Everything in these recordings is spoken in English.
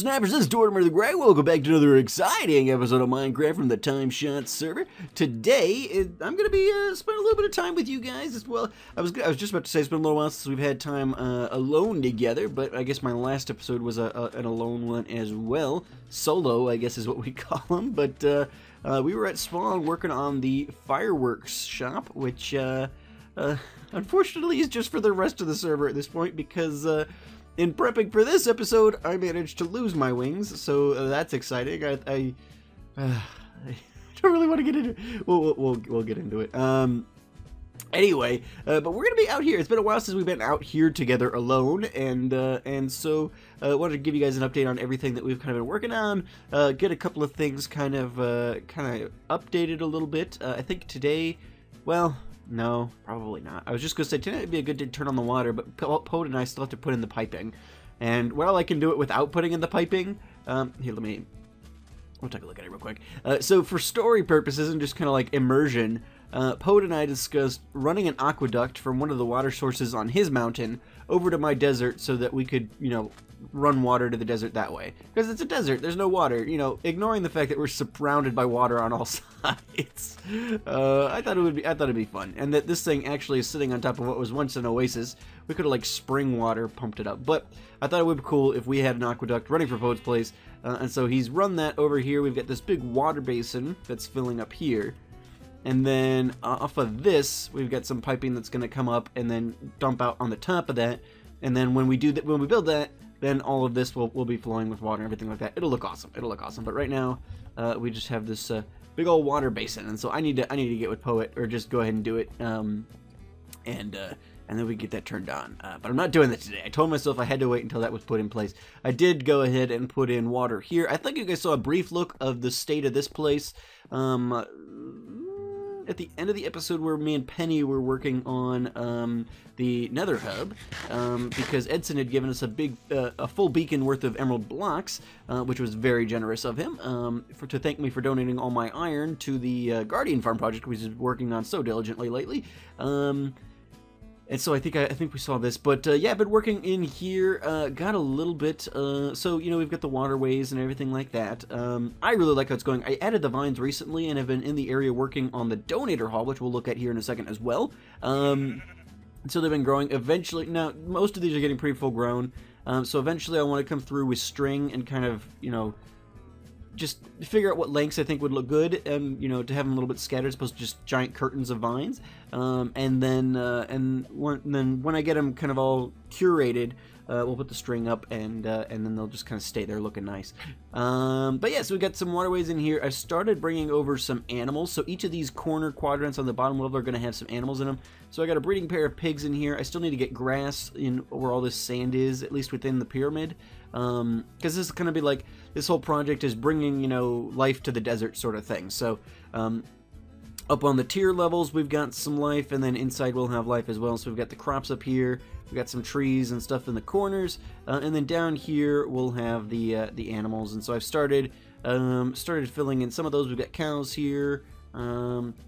Snappers, this is Tortimer the Great. Welcome back to another exciting episode of Minecraft from the TimeShot server. Today, I'm going to be spending a little bit of time with you guys as well. I was just about to say it's been a little while since we've had time alone together, but I guess my last episode was an alone one as well. Solo, I guess is what we call them, but we were at Spawn working on the fireworks shop, which unfortunately is just for the rest of the server at this point because in prepping for this episode, I managed to lose my wings, so that's exciting. I don't really want to get into it. We'll get into it. Anyway, but we're gonna be out here. It's been a while since we've been out here together alone, and so I wanted to give you guys an update on everything that we've kind of been working on. Get a couple of things kind of updated a little bit. I think today, well. No, probably not. I was just going to say, today would be a good day to turn on the water, but Poet and I still have to put in the piping. And while I can do it without putting in the piping, here, we'll take a look at it real quick. So for story purposes and just kind of like immersion, Poet and I discussed running an aqueduct from one of the water sources on his mountain over to my desert so that we could, you know, run water to the desert that way. Because it's a desert, there's no water, you know, ignoring the fact that we're surrounded by water on all sides. I thought it'd be fun, and that this thing actually is sitting on top of what was once an oasis. We could have like spring water pumped it up, but I thought it would be cool if we had an aqueduct running for Poet's place, and so he's run that over here. We've got this big water basin that's filling up here. And then off of this, we've got some piping that's going to come up and then dump out on the top of that. And then when we do that, when we build that, then all of this will be flowing with water and everything like that. It'll look awesome. It'll look awesome. But right now, we just have this big old water basin, and so I need to get with Poet, or just go ahead and do it, and then we get that turned on. But I'm not doing that today. I told myself I had to wait until that was put in place. I did go ahead and put in water here. I think you guys saw a brief look of the state of this place. At the end of the episode where me and Penny were working on the Nether hub, because Edson had given us a full beacon worth of emerald blocks, which was very generous of him, to thank me for donating all my iron to the Guardian Farm project, which he's working on so diligently lately. And so I think we saw this, but yeah, I've been working in here, got a little bit, so, you know, we've got the waterways and everything like that. I really like how it's going. I added the vines recently, and have been in the area working on the donator hall, which we'll look at here in a second as well. So they've been growing. Eventually, now, most of these are getting pretty full grown, so eventually I want to come through with string and kind of, you know, just figure out what lengths I think would look good, and, you know, to have them a little bit scattered as opposed to just giant curtains of vines. And then when I get them kind of all curated, we'll put the string up, and then they'll just kind of stay there looking nice. But yeah, so we got some waterways in here. I started bringing over some animals, so each of these corner quadrants on the bottom level are going to have some animals in them. So I got a breeding pair of pigs in here. I still need to get grass in where all this sand is, at least within the pyramid, because this is going to be like, this whole project is bringing, you know, life to the desert sort of thing. So up on the tier levels, we've got some life, and then inside we'll have life as well. So we've got the crops up here, we've got some trees and stuff in the corners, and then down here we'll have the animals. And so I've started filling in some of those. We've got cows here,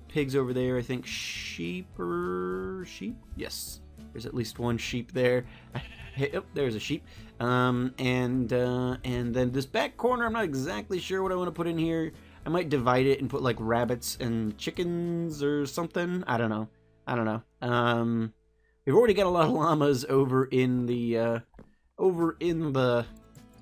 pigs over there, I think sheep? Yes, there's at least one sheep there. Oh, there's a sheep. And then this back corner, I'm not exactly sure what I want to put in here. I might divide it and put like rabbits and chickens or something. I don't know. We've already got a lot of llamas over in the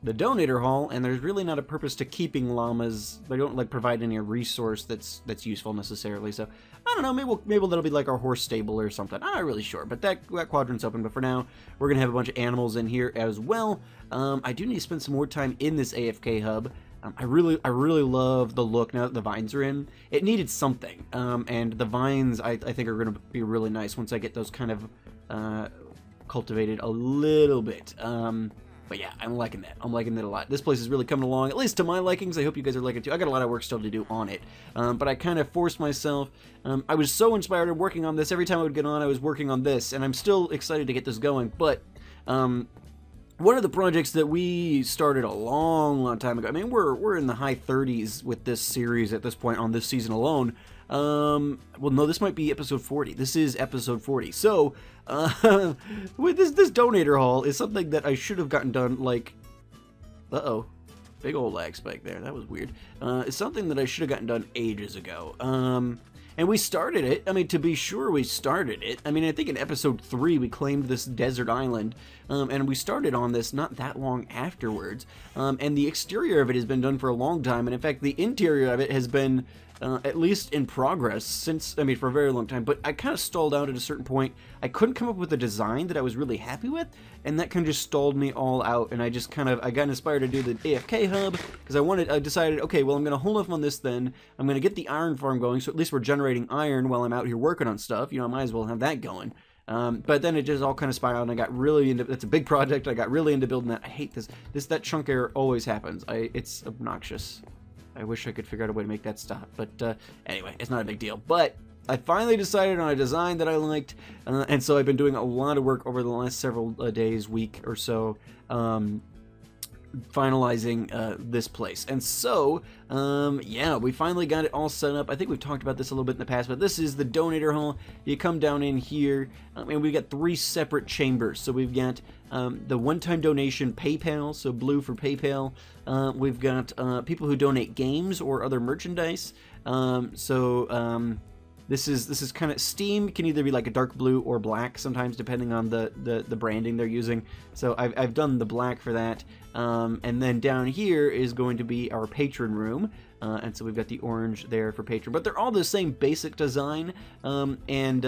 donator hall, and there's really not a purpose to keeping llamas. They don't like provide any resource that's useful necessarily. So I don't know. Maybe that'll be like our horse stable or something. I'm not really sure, but that quadrant's open. But for now, we're gonna have a bunch of animals in here as well. I do need to spend some more time in this AFK hub. I really love the look now that the vines are in. It needed something, and the vines I think are going to be really nice once I get those kind of cultivated a little bit. But yeah, I'm liking that. I'm liking it a lot. This place is really coming along, at least to my likings. I hope you guys are liking it too. I got a lot of work still to do on it, but I kind of forced myself. I was so inspired of working on this. Every time I would get on, I was working on this, and I'm still excited to get this going, but one of the projects that we started a long time ago, I mean, we're in the high 30s with this series at this point on this season alone. Well, no, this might be episode 40. This is episode 40. So, with this donator haul is something that I should have gotten done, like, big old lag spike there. That was weird. It's something that I should have gotten done ages ago. And we started it. I mean, to be sure, we started it. I mean, I think in episode 3 we claimed this desert island, and we started on this not that long afterwards. And the exterior of it has been done for a long time, and in fact, the interior of it has been at least in progress since, I mean, for a very long time. But I kind of stalled out at a certain point. I couldn't come up with a design that I was really happy with, and that kind of just stalled me all out. And I just kind of, I got inspired to do the AFK hub because I decided, okay, well, I'm going to hold off on this then. I'm going to get the iron farm going, so at least we're generating iron while I'm out here working on stuff. You know, I might as well have that going. But then it just all kind of spiraled, and I got really into, it's a big project, I got really into building that. I hate this. That chunk error always happens. It's obnoxious. I wish I could figure out a way to make that stop. But anyway, it's not a big deal. But I finally decided on a design that I liked, and so I've been doing a lot of work over the last several days, week or so, finalizing this place. And so, yeah, we finally got it all set up. I think we've talked about this a little bit in the past, but this is the donator hall. You come down in here, and we've got 3 separate chambers. So we've got the one-time donation PayPal, so blue for PayPal. We've got people who donate games or other merchandise. This is kind of, Steam can either be like a dark blue or black sometimes, depending on the branding they're using. So I've done the black for that. And then down here is going to be our patron room. And so we've got the orange there for patron, but they're all the same basic design. And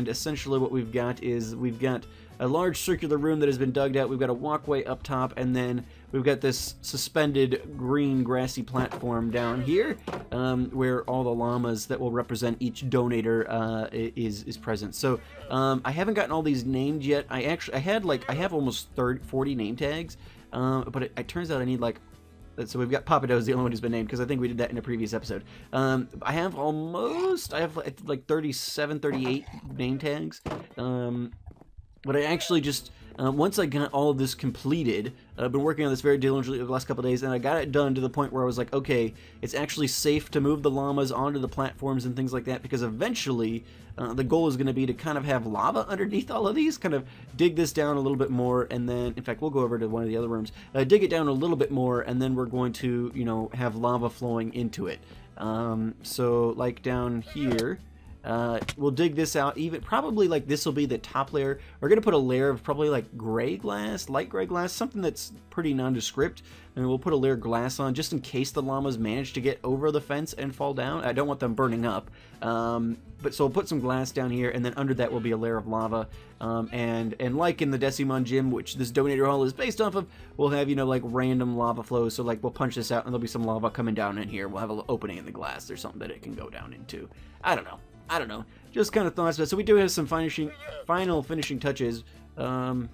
essentially what we've got is we've got a large circular room that has been dug out. We've got a walkway up top, and then we've got this suspended green grassy platform down here, where all the llamas that will represent each donator is present. So I haven't gotten all these named yet. I have almost 40 name tags, but it turns out I need like. So we've got Papado's the only one who's been named, because I think we did that in a previous episode. I have like 37, 38 name tags. But I actually just, once I got all of this completed, I've been working on this very diligently the last couple of days, and I got it done to the point where I was like, okay, it's actually safe to move the llamas onto the platforms and things like that, because eventually the goal is going to be to kind of have lava underneath all of these, kind of dig this down a little bit more, and then, in fact, we'll go over to one of the other rooms, dig it down a little bit more, and then we're going to, you know, have lava flowing into it. So, like down here, we'll dig this out, even probably like this will be the top layer. We're gonna put a layer of probably like gray glass, light gray glass, something that's pretty nondescript, and we'll put a layer of glass on just in case the llamas manage to get over the fence and fall down. I don't want them burning up, but so we'll put some glass down here, and then under that will be a layer of lava, and like in the Decimon gym, which this donator hall is based off of, we'll have, you know, like random lava flows. So like we'll punch this out and there'll be some lava coming down in here. We'll have an opening in the glass. There's something that it can go down into. I don't know. Just kind of thoughts about it. So we do have some final finishing touches. Ooh,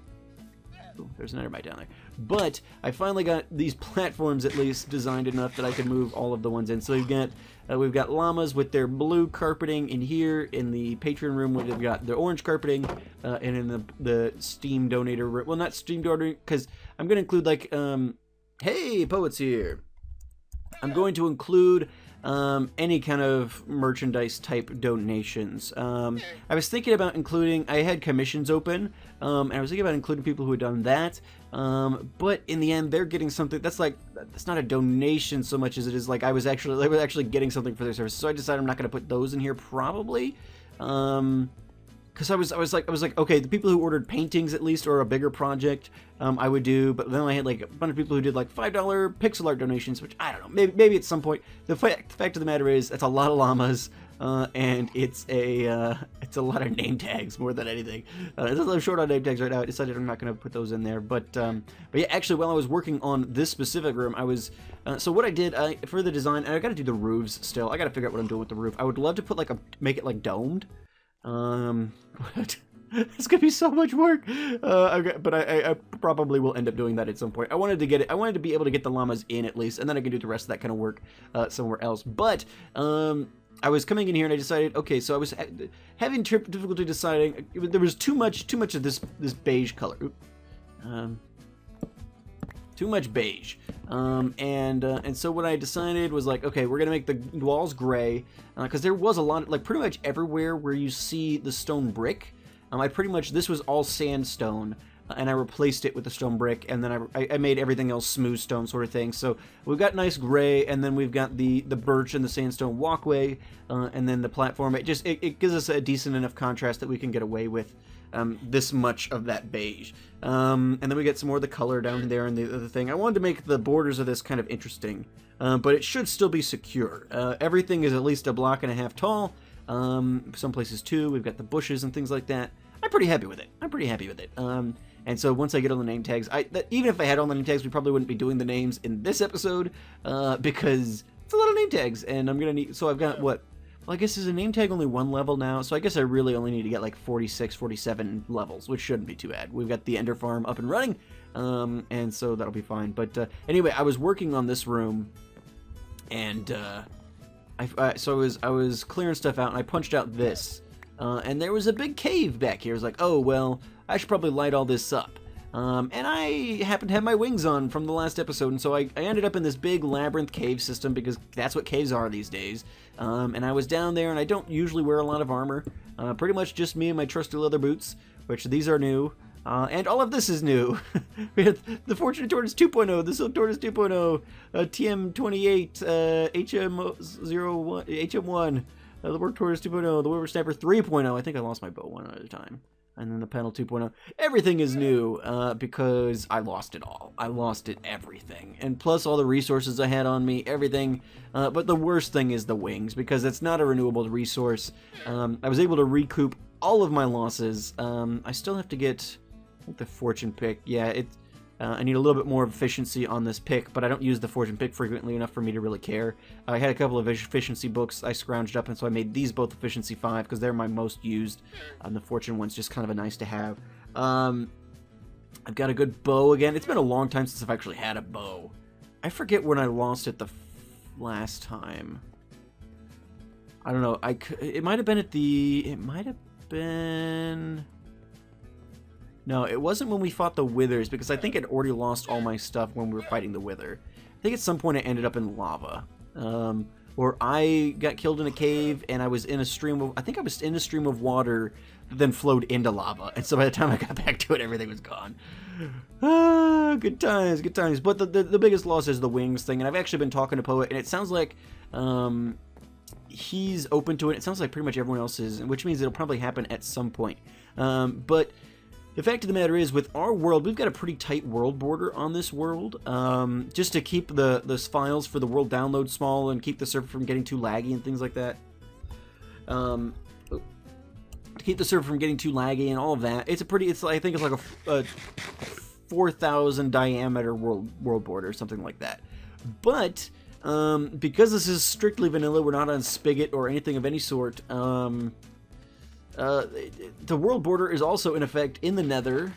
there's an endermite down there. But I finally got these platforms at least designed enough that I can move all of the ones in. So we've got llamas with their blue carpeting in here. In the patron room, we've got the orange carpeting, and in the Steam donator room. Well, not Steam donator, because I'm going to include like, hey, Poet's here. I'm going to include any kind of merchandise type donations. I was thinking about including, I had commissions open, and I was thinking about including people who had done that, but in the end they're getting something that's like, that's not a donation so much as it is like they were actually getting something for their service. So I decided I'm not going to put those in here probably, because I was like, okay, the people who ordered paintings at least, or a bigger project, I would do. But then I had like a bunch of people who did like $5 pixel art donations, which I don't know, maybe at some point. The fact of the matter is, it's a lot of llamas, and it's a lot of name tags more than anything. I'm short on name tags right now. I decided I'm not going to put those in there. But yeah, actually, while I was working on this specific room, I was so what I did for the design, and I got to do the roofs still. I got to figure out what I'm doing with the roof. I would love to put like make it like domed. It's gonna be so much work, but I probably will end up doing that at some point. I wanted to be able to get the llamas in at least, and then I can do the rest of that kind of work somewhere else. But I was coming in here and I decided, okay, so I was having difficulty deciding. There was too much of this beige color. Too much beige, and so what I decided was like, okay, we're gonna make the walls gray, because there was a lot, like pretty much everywhere where you see the stone brick, this was all sandstone, and I replaced it with the stone brick, and then I made everything else smooth stone sort of thing. So we've got nice gray, and then we've got the birch and the sandstone walkway, and then the platform. It gives us a decent enough contrast that we can get away with this much of that beige. And then we get some more of the color down there and the other thing. I wanted to make the borders of this kind of interesting, but it should still be secure. Everything is at least 1.5 blocks tall. Some places 2. We've got the bushes and things like that. I'm pretty happy with it. And so once I get all the name tags, even if I had all the name tags, we probably wouldn't be doing the names in this episode, because it's a lot of name tags, and I'm gonna need, so I've got, what, well, I guess is a name tag only 1 level now, so I guess I really only need to get like 46, 47 levels, which shouldn't be too bad. We've got the Ender Farm up and running, and so that'll be fine. But anyway, I was working on this room, and so I was clearing stuff out, and I punched out this, and there was a big cave back here. I was like, oh, well, I should probably light all this up. And I happened to have my wings on from the last episode, and so I ended up in this big labyrinth cave system, because that's what caves are these days. And I was down there, and I don't usually wear a lot of armor. Pretty much just me and my trusty leather boots, which these are new. And all of this is new. We have the Fortunate Tortoise 2.0, the Silk Tortoise 2.0, TM28, HM1, the Work Tortoise 2.0, the Whipper Snapper 3.0. I think I lost my bow one at a time. And then the panel 2.0. Everything is new, because I lost it all. I lost everything. And plus all the resources I had on me, everything. But the worst thing is the wings, because it's not a renewable resource. I was able to recoup all of my losses. I still have to get the fortune pick. Yeah, I need a little bit more efficiency on this pick, but I don't use the fortune pick frequently enough for me to really care. I had a couple of efficiency books I scrounged up, and so I made these both efficiency 5 because they're my most used. The fortune one's just kind of a nice to have. I've got a good bow again. It's been a long time since I've actually had a bow. I forget when I lost it the last time. I don't know. It might have been at the... It might have been... No, it wasn't when we fought the Withers, because I think I'd already lost all my stuff when we were fighting the Wither. I think at some point I ended up in lava. Or I got killed in a cave, and I was in a stream of... I think I was in a stream of water that then flowed into lava. And so by the time I got back to it, everything was gone. Ah, good times, good times. But the biggest loss is the wings thing, and I've actually been talking to Poet, and it sounds like... he's open to it. It sounds like pretty much everyone else is, which means it'll probably happen at some point. But... the fact of the matter is, with our world, we've got a pretty tight world border on this world, just to keep the files for the world download small and keep the server from getting too laggy and things like that. To keep the server from getting too laggy and all of that, it's I think it's like a 4,000 diameter world border, something like that. But because this is strictly vanilla, we're not on Spigot or anything of any sort. The world border is also in effect in the Nether.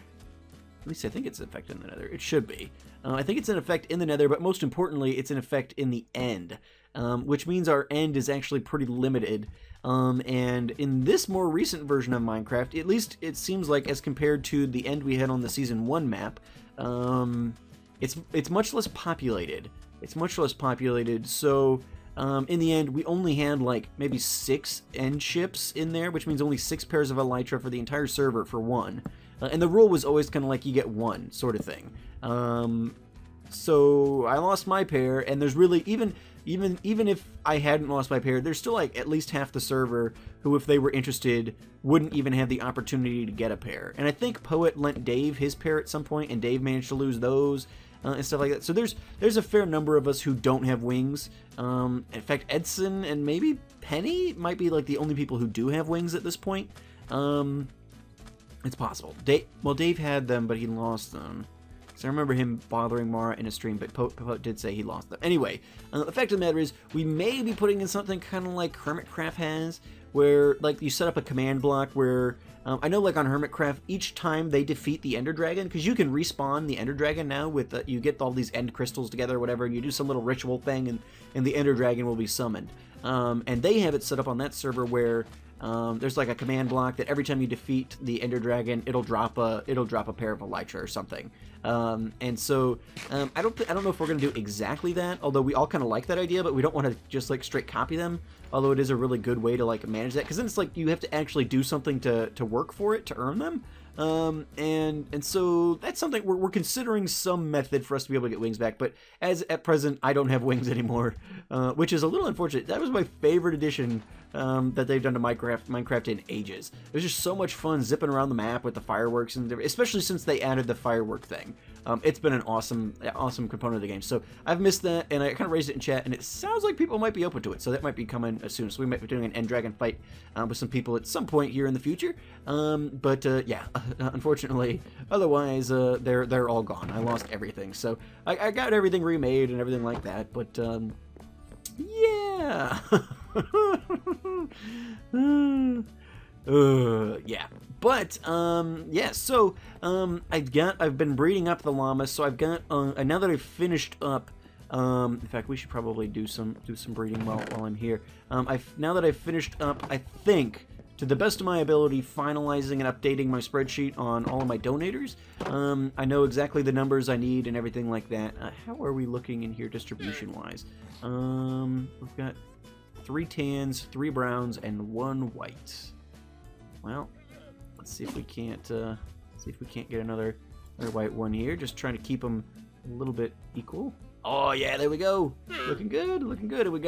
At least I think it's in effect in the Nether. It should be. I think it's in effect in the Nether, but most importantly, it's in effect in the end, which means our end is actually pretty limited. And in this more recent version of Minecraft, at least it seems like as compared to the end we had on the Season 1 map, it's much less populated. It's much less populated, so... in the end, we only had like maybe 6 end ships in there, which means only 6 pairs of elytra for the entire server for one. And the rule was always kind of like you get one sort of thing. So I lost my pair, and there's really even if I hadn't lost my pair, there's still like at least half the server who, if they were interested, wouldn't even have the opportunity to get a pair. And I think Poet lent Dave his pair at some point, and Dave managed to lose those. And stuff like that. So there's a fair number of us who don't have wings. In fact, Edson and maybe Penny might be like the only people who do have wings at this point. It's possible. Dave had them, but he lost them. So I remember him bothering Mara in a stream, but Poet did say he lost them. Anyway, the fact of the matter is, we may be putting in something kind of like Hermitcraft has, where like you set up a command block where... I know, like, on Hermitcraft, each time they defeat the Ender Dragon, because you can respawn the Ender Dragon now with, you get all these end crystals together or whatever, and you do some little ritual thing, and the Ender Dragon will be summoned. And they have it set up on that server where there's, like, a command block that every time you defeat the Ender Dragon, it'll drop a pair of elytra or something. And so, I don't know if we're going to do exactly that, although we all kind of like that idea, but we don't want to just, like, straight copy them. Although it is a really good way to like manage that, because then it's like you have to actually do something to work for it, to earn them. And so that's something we're considering some method for us to be able to get wings back. But as at present, I don't have wings anymore, which is a little unfortunate. That was my favorite addition that they've done to Minecraft in ages. It was just so much fun zipping around the map with the fireworks, and especially since they added the firework thing. It's been an awesome component of the game. So I've missed that, and I kind of raised it in chat, and it sounds like people might be open to it. So that might be coming soon. So we might be doing an End Dragon fight with some people at some point here in the future. Yeah, unfortunately, otherwise they're all gone. I lost everything. So I got everything remade and everything like that. But yeah. Yeah, but yeah, so I've been breeding up the llamas, so I've got now that I've finished up, in fact, we should probably do some breeding while I'm here. Now that I've finished up, I think, to the best of my ability, finalizing and updating my spreadsheet on all of my donators. I know exactly the numbers I need and everything like that. How are we looking in here distribution-wise? We've got 3 tans, 3 browns, and 1 white. Well, let's see if we can't get another white one here. Just trying to keep them a little bit equal. Oh yeah, there we go. Looking good, looking good. And we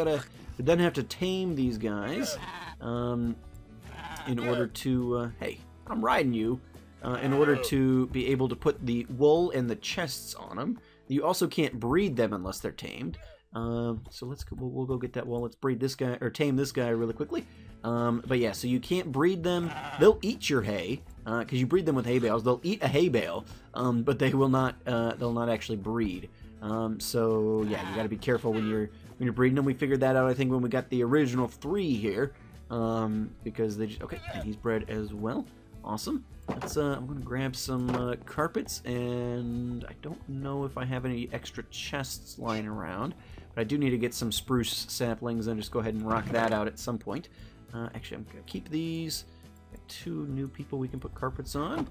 then have to tame these guys in order to hey, I'm riding you. In order to be able to put the wool and the chests on them. You also can't breed them unless they're tamed. So let's go, we'll go get that wool. Let's breed this guy, or tame this guy really quickly. But yeah, so you can't breed them. They'll eat your hay, because you breed them with hay bales. They'll eat a hay bale, but they will not, they'll not actually breed. So yeah, you gotta be careful when you're breeding them. We figured that out, I think, when we got the original 3 here, because they just, okay, and he's bred as well. Awesome. Let's, I'm gonna grab some carpets, and I don't know if I have any extra chests lying around, but I do need to get some spruce saplings and just go ahead and rock that out at some point. Actually, I'm gonna keep these. Got 2 new people we can put carpets on.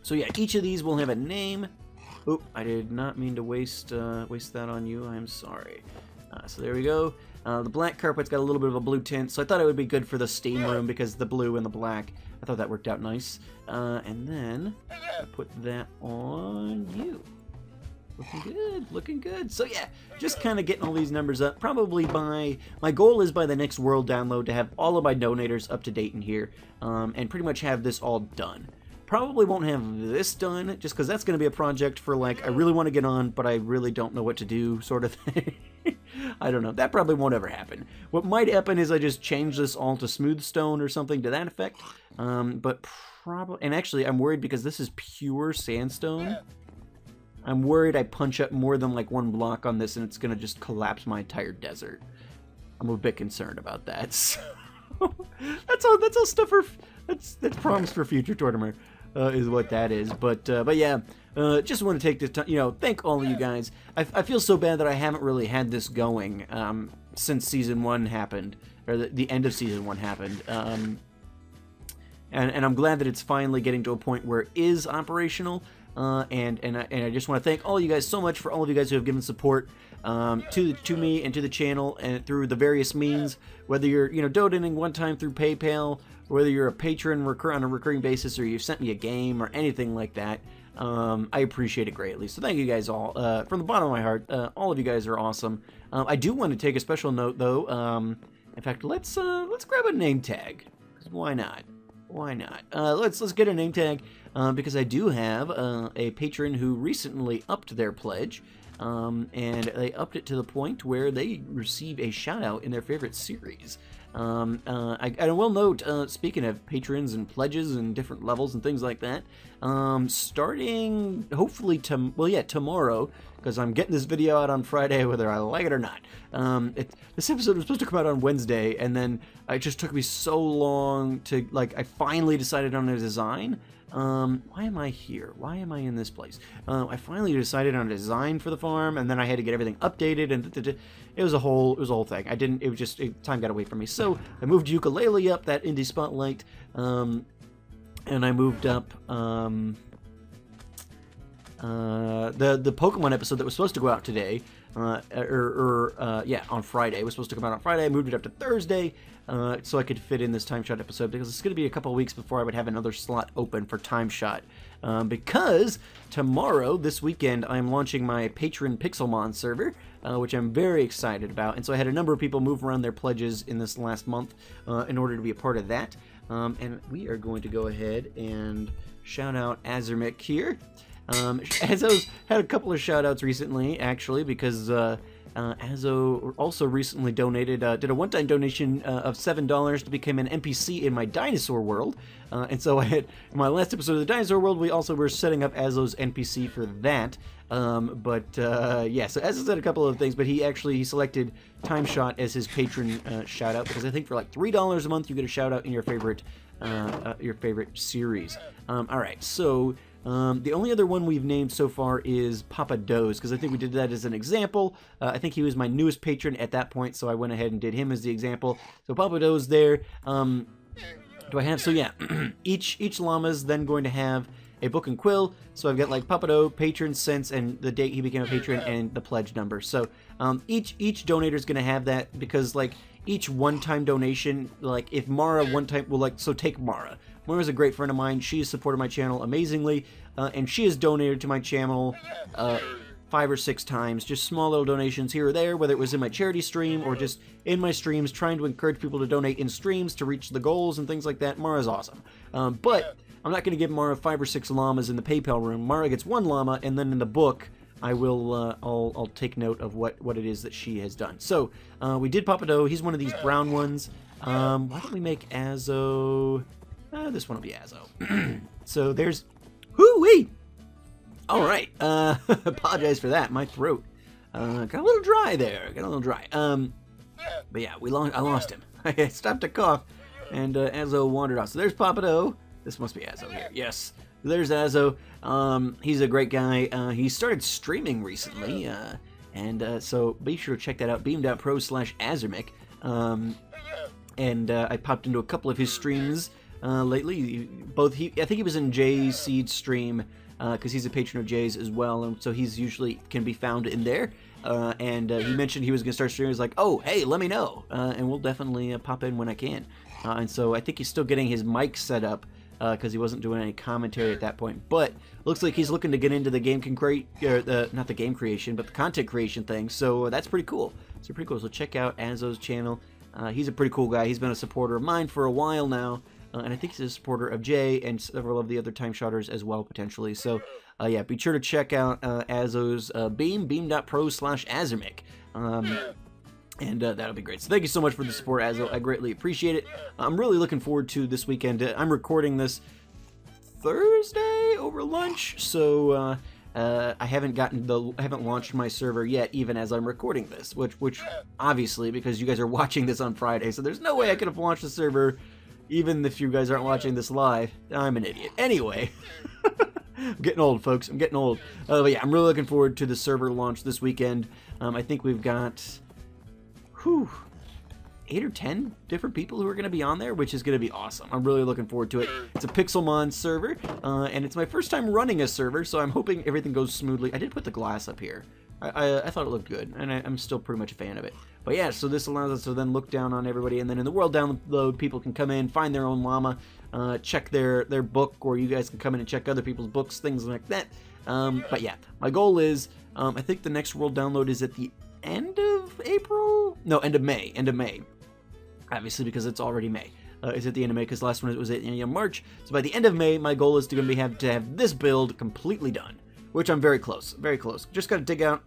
So yeah, each of these will have a name. Oop, I did not mean to waste that on you. I'm sorry. So there we go. The black carpet's got a little bit of a blue tint, so I thought it would be good for the steam room because the blue and the black. I thought that worked out nice. And then I put that on you. Looking good, looking good. So yeah, just kind of getting all these numbers up. Probably my goal is by the next world download to have all of my donators up to date in here, and pretty much have this all done. Probably won't have this done, just because that's going to be a project for, like, I really want to get on, but I really don't know what to do, sort of thing. I don't know. That probably won't ever happen. What might happen is I just change this all to smooth stone or something to that effect. But probably, and actually, I'm worried because this is pure sandstone. I'm worried I punch up more than, like, 1 block on this and it's going to just collapse my entire desert. I'm a bit concerned about that. So that's all stuff for, that's promise for future Tortimer. Is what that is, but yeah, just want to take this time, thank all of you guys. I feel so bad that I haven't really had this going since Season 1 happened, or the end of Season 1 happened, and I'm glad that it's finally getting to a point where it is operational, and I just want to thank all you guys so much for all of you guys who have given support to me and to the channel and through the various means, whether you're donating one time through PayPal, whether you're a patron on a recurring basis, or you've sent me a game or anything like that. I appreciate it greatly. So thank you guys all from the bottom of my heart. All of you guys are awesome. I do want to take a special note though. In fact, let's grab a name tag. 'Cause why not? Why not? Let's get a name tag because I do have a patron who recently upped their pledge. And they upped it to the point where they receive a shout out in their favorite series. I will note, speaking of patrons and pledges and different levels and things like that, starting hopefully tomorrow, because I'm getting this video out on Friday whether I like it or not. This episode was supposed to come out on Wednesday, and then it just took me so long to, like, I finally decided on a design. Why am I here? Why am I in this place? I finally decided on a design for the farm, and then I had to get everything updated, and it was a whole thing. Time got away from me. So I moved ukulele up that indie spotlight, and I moved up the Pokemon episode that was supposed to go out today. yeah, on Friday. It was supposed to come out on Friday. I moved it up to Thursday so I could fit in this TimeShot episode, because it's going to be a couple of weeks before I would have another slot open for TimeShot. Because tomorrow, this weekend, I'm launching my Patron Pixelmon server, which I'm very excited about. And so I had a number of people move around their pledges in this last month in order to be a part of that. And we are going to go ahead and shout out Azermic here. Azo's had a couple of shout outs recently, actually, because Azo also recently donated, did a one-time donation of $7 to become an NPC in my dinosaur world. And so I had, in my last episode of the dinosaur world, we also were setting up Azo's NPC for that. Yeah, so Azo's had a couple of things, but he selected TimeShot as his patron shout out, because I think for like $3 a month you get a shout out in your favorite series. Alright, so the only other one we've named so far is Papa Doze, because I think we did that as an example. I think he was my newest patron at that point, so I went ahead and did him as the example. So Papa Doze there. Do I have? So yeah, each llama is then going to have a book and quill. So I've got like Papa Doze, patron since, and the date he became a patron, and the pledge number. So each donator is going to have that, because like each one-time donation, like if Mara one time, well, like, so take Mara. Mara's a great friend of mine. She has supported my channel amazingly, and she has donated to my channel 5 or 6 times, just small little donations here or there, whether it was in my charity stream or just in my streams, trying to encourage people to donate in streams to reach the goals and things like that. Mara's awesome. But I'm not going to give Mara 5 or 6 llamas in the PayPal room. Mara gets 1 llama, and then in the book, I will, I'll take note of what it is that she has done. So, we did Papa Doze. He's one of these brown ones. Why don't we make Azo... this one will be Azo. So there's... Hoo-wee! Alright, apologize for that. My throat got a little dry there. But yeah, I lost him. I stopped to cough, and Azo wandered off. So there's Papa Doze. This must be Azo here. Yes. There's Azo. He's a great guy. He started streaming recently, and so be sure to check that out, beam.pro/Azermic. And I popped into a couple of his streams lately. I think he was in Jay's Seed stream, because he's a patron of Jay's as well, and so he's usually can be found in there. And he mentioned he was going to start streaming. He's like, oh, hey, let me know, and we'll definitely pop in when I can. And so I think he's still getting his mic set up, because he wasn't doing any commentary at that point. But looks like he's looking to get into the not the game creation, but the content creation thing. So that's pretty cool. It's pretty cool. So check out Azo's channel. He's a pretty cool guy. He's been a supporter of mine for a while now. And I think he's a supporter of Jay and several of the other TimeShotters as well, potentially. So, yeah, be sure to check out Azo's beam.pro/Azermic. And that'll be great. So thank you so much for the support, Azo. I greatly appreciate it. I'm really looking forward to this weekend. I'm recording this Thursday over lunch, so I haven't launched my server yet, even as I'm recording this, which obviously, because you guys are watching this on Friday, so there's no way I could have launched the server even if you guys aren't watching this live. I'm an idiot. Anyway, I'm getting old, folks. I'm getting old. But yeah, I'm really looking forward to the server launch this weekend. I think we've got 8 or 10 different people who are going to be on there, which is going to be awesome. I'm really looking forward to it. It's a Pixelmon server, and it's my first time running a server, so I'm hoping everything goes smoothly. I did put the glass up here. I thought it looked good, and I'm still pretty much a fan of it. But yeah, so this allows us to then look down on everybody, and then in the world download, people can come in, find their own llama, check their book, or you guys can come in and check other people's books, things like that. But yeah, my goal is, I think the next world download is at the end of April? No, end of May. End of May. Obviously, because it's already May. It's at the end of May, because last one it was at the end of March. So by the end of May, my goal is to have this build completely done, which I'm very close. Very close. Just got to dig out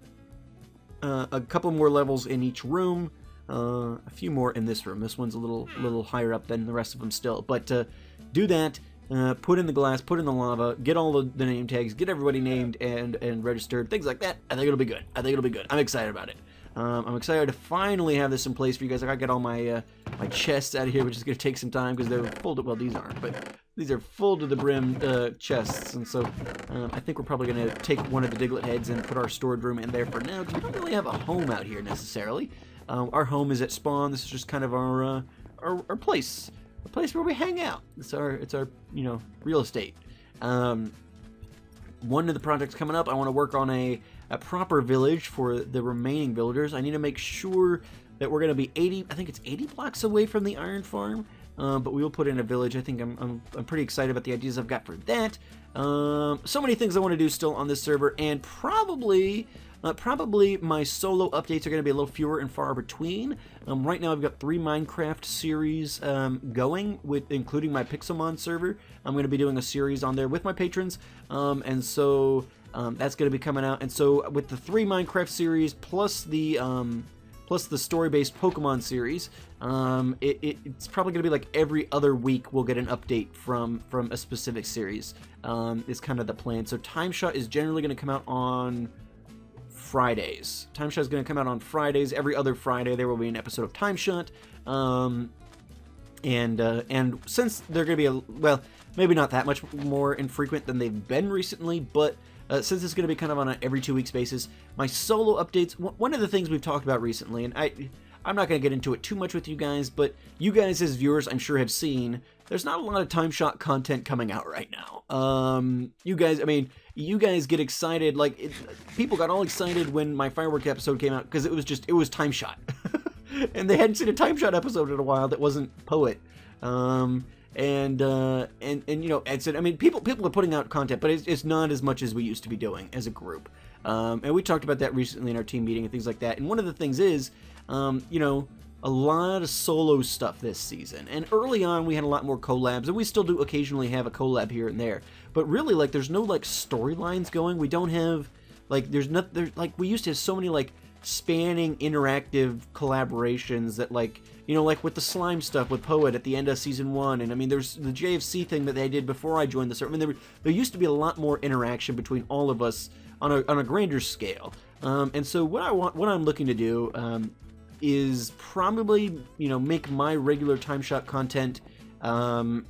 a couple more levels in each room. A few more in this room. This one's a little higher up than the rest of them still. But do that. Put in the glass, put in the lava, get all the name tags, get everybody named and registered, things like that. I think it'll be good. I think it'll be good. I'm excited about it. I'm excited to finally have this in place for you guys. I gotta get all my my chests out of here, which is gonna take some time because they're full to, well, these aren't, but these are full to the brim chests, and so I think we're probably gonna take one of the Diglett heads and put our storage room in there for now, because we don't really have a home out here necessarily. Our home is at spawn. This is just kind of our place. A place where we hang out. It's our you know, real estate. One of the projects coming up, I want to work on a a proper village for the remaining villagers. I need to make sure that we're going to be 80, I think it's 80 blocks away from the iron farm, but we will put in a village. I think I'm pretty excited about the ideas I've got for that. So many things I want to do still on this server, and probably my solo updates are going to be a little fewer and far between. Right now I've got 3 Minecraft series going, including my Pixelmon server. I'm going to be doing a series on there with my patrons, and so that's going to be coming out. And so with the 3 Minecraft series plus the story-based Pokemon series, it's probably going to be like every other week we'll get an update from a specific series. Is kind of the plan. So TimeShot is generally going to come out on Fridays. TimeShot is going to come out on Fridays. Every other Friday there will be an episode of TimeShot. And since they're going to be well, maybe not that much more infrequent than they've been recently, but since it's going to be kind of on an every 2 weeks basis, my solo updates, one of the things we've talked about recently, and I'm not going to get into it too much with you guys, but you guys as viewers I'm sure have seen, there's not a lot of TimeShot content coming out right now. You guys get excited, like, people got all excited when my firework episode came out, because it was TimeShot. And they hadn't seen a TimeShot episode in a while that wasn't Poet. And you know, I mean, people are putting out content, but it's not as much as we used to be doing as a group. And we talked about that recently in our team meeting and things like that. And one of the things is, you know, a lot of solo stuff this season. And early on, we had a lot more collabs, and we still do occasionally have a collab here and there. But really, like, there's no like storylines going. We don't have like there's like we used to have so many like spanning interactive collaborations that, like, you know, like with the slime stuff with Poet at the end of season 1, and I mean there's the JFC thing that they did before I joined the server. I mean there used to be a lot more interaction between all of us on a grander scale. And so what I'm looking to do is probably, you know, make my regular TimeShot content. I'm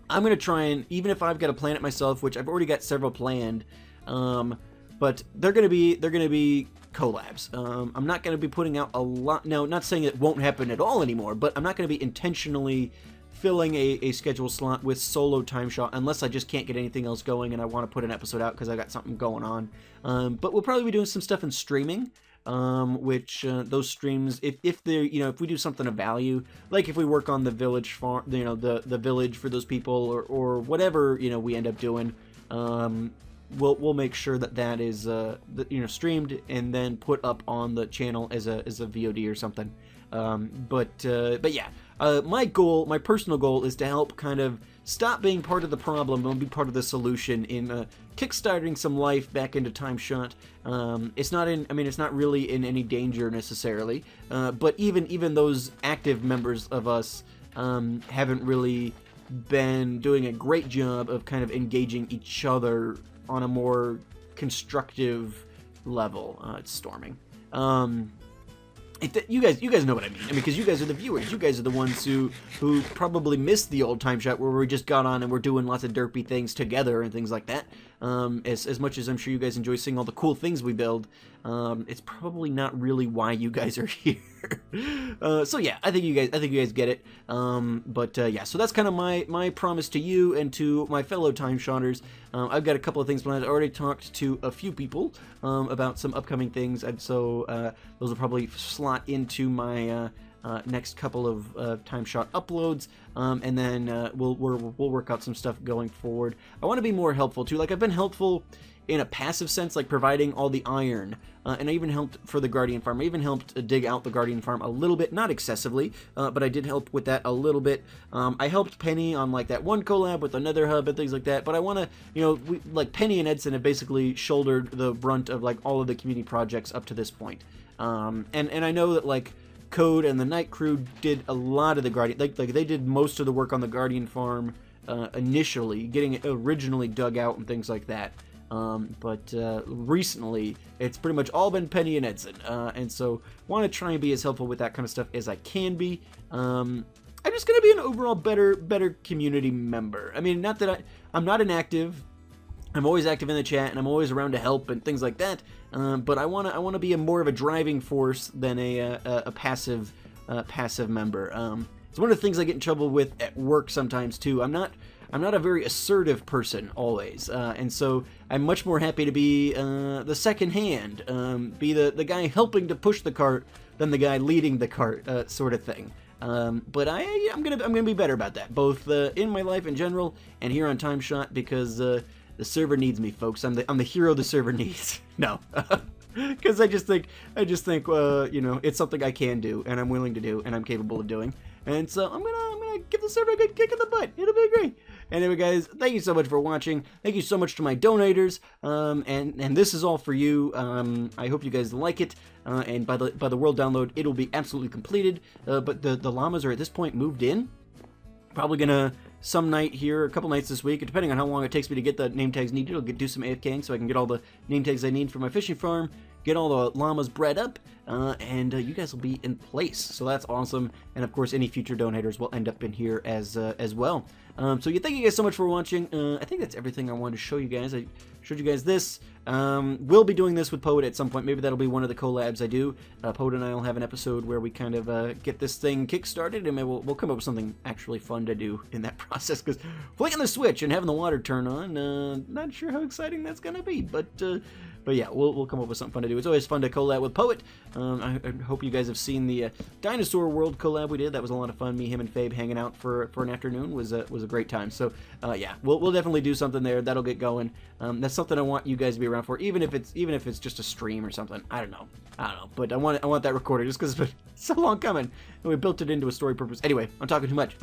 gonna try, and even if I've got to plan it myself, which I've already got several planned, but they're gonna be collabs. I'm not going to be putting out a lot. Now, not saying it won't happen at all anymore, but I'm not going to be intentionally filling a schedule slot with solo TimeShot unless I just can't get anything else going and I want to put an episode out because I got something going on. But we'll probably be doing some stuff in streaming, which those streams, if they're, you know, if we do something of value, like if we work on the village farm, you know, the village for those people, or whatever, you know, we end up doing, we'll make sure that is you know, streamed and then put up on the channel as a VOD or something. But yeah, my personal goal is to help kind of stop being part of the problem and be part of the solution in kickstarting some life back into TimeShot. It's not really in any danger necessarily, but even those active members of us haven't really been doing a great job of kind of engaging each other on a more constructive level. It's storming. You guys know what I mean. I mean, because you guys are the viewers. You guys are the ones who probably missed the old TimeShot where we just got on and we're doing lots of derpy things together and things like that. As much as I'm sure you guys enjoy seeing all the cool things we build, it's probably not really why you guys are here. So yeah, I think you guys get it. Yeah, so that's kind of my promise to you and to my fellow TimeShotters. I've got a couple of things planned. I already talked to a few people about some upcoming things, and so those will probably slot into my next couple of TimeShot uploads, and then we'll work out some stuff going forward. I want to be more helpful too. Like, I've been helpful in a passive sense, like providing all the iron, and I even helped for the Guardian Farm. I even helped dig out the Guardian Farm a little bit, not excessively, but I did help with that a little bit. I helped Penny on like that one collab with another hub and things like that, but I want to, you know, like Penny and Edson have basically shouldered the brunt of like all of the community projects up to this point. And I know that like Code and the Night Crew did a lot of the Guardian, like they did most of the work on the Guardian Farm initially, getting it originally dug out and things like that. But recently, it's pretty much all been Penny and Edson, and so want to try and be as helpful with that kind of stuff as I can be. I'm just going to be an overall better community member. I mean, not that I'm not inactive. I'm always active in the chat, and I'm always around to help and things like that. But I want to be more of a driving force than a passive member. It's one of the things I get in trouble with at work sometimes too. I'm I'm not a very assertive person always, and so I'm much more happy to be the second hand, be the guy helping to push the cart than the guy leading the cart, sort of thing. But I'm gonna be better about that, both in my life in general and here on TimeShot, because the server needs me, folks. I'm the hero the server needs. No. Because I just think, you know, it's something I can do, and I'm willing to do, and I'm capable of doing, and so I'm gonna give the server a good kick in the butt. It'll be great. Anyway, guys, thank you so much for watching. Thank you so much to my donators, and this is all for you. I hope you guys like it, and by the world download, it'll be absolutely completed. But the llamas are at this point moved in. Probably gonna some night here, a couple nights this week, depending on how long it takes me to get the name tags needed. I'll do some AFKing so I can get all the name tags I need for my fishing farm, get all the llamas bred up, and you guys will be in place. So that's awesome. And of course, any future donators will end up in here as well. So yeah, thank you guys so much for watching. I think that's everything I wanted to show you guys. I showed you guys this. We'll be doing this with Poet at some point. Maybe that'll be one of the collabs I do. Poet and I will have an episode where we kind of get this thing kick-started, and maybe we'll come up with something actually fun to do in that process, because flicking the switch and having the water turn on, not sure how exciting that's going to be, but yeah, we'll come up with something fun to do. It's always fun to collab with Poet. I hope you guys have seen the Dinosaur World collab we did. That was a lot of fun. Me, him, and Fabe hanging out for an afternoon was a great time. So yeah, we'll definitely do something there. That'll get going. That's something I want you guys to be around for, even if it's just a stream or something. I don't know, but I want that recorded just because it's been so long coming, and we built it into a story purpose. Anyway, I'm talking too much.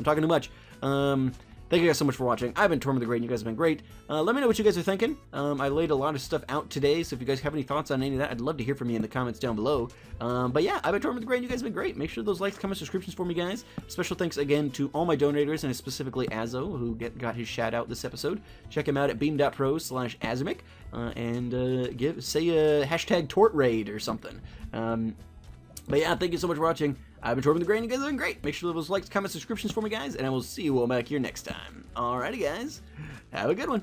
Thank you guys so much for watching. I've been Tortimer the Great, and you guys have been great. Let me know what you guys are thinking. I laid a lot of stuff out today, so if you guys have any thoughts on any of that, I'd love to hear from you in the comments down below. But yeah, I've been Tortimer the Great, and you guys have been great. Make sure those likes, comments, subscriptions for me, guys. Special thanks again to all my donators, and specifically Azo, who got his shout out this episode. Check him out at beam.pro/Azimic, and say a hashtag TortRaid or something. But yeah, thank you so much for watching. I've been Tortimer the Great, and you guys are doing great. Make sure to leave those likes, comments, subscriptions for me, guys, and I will see you all back here next time. Alrighty, guys. Have a good one.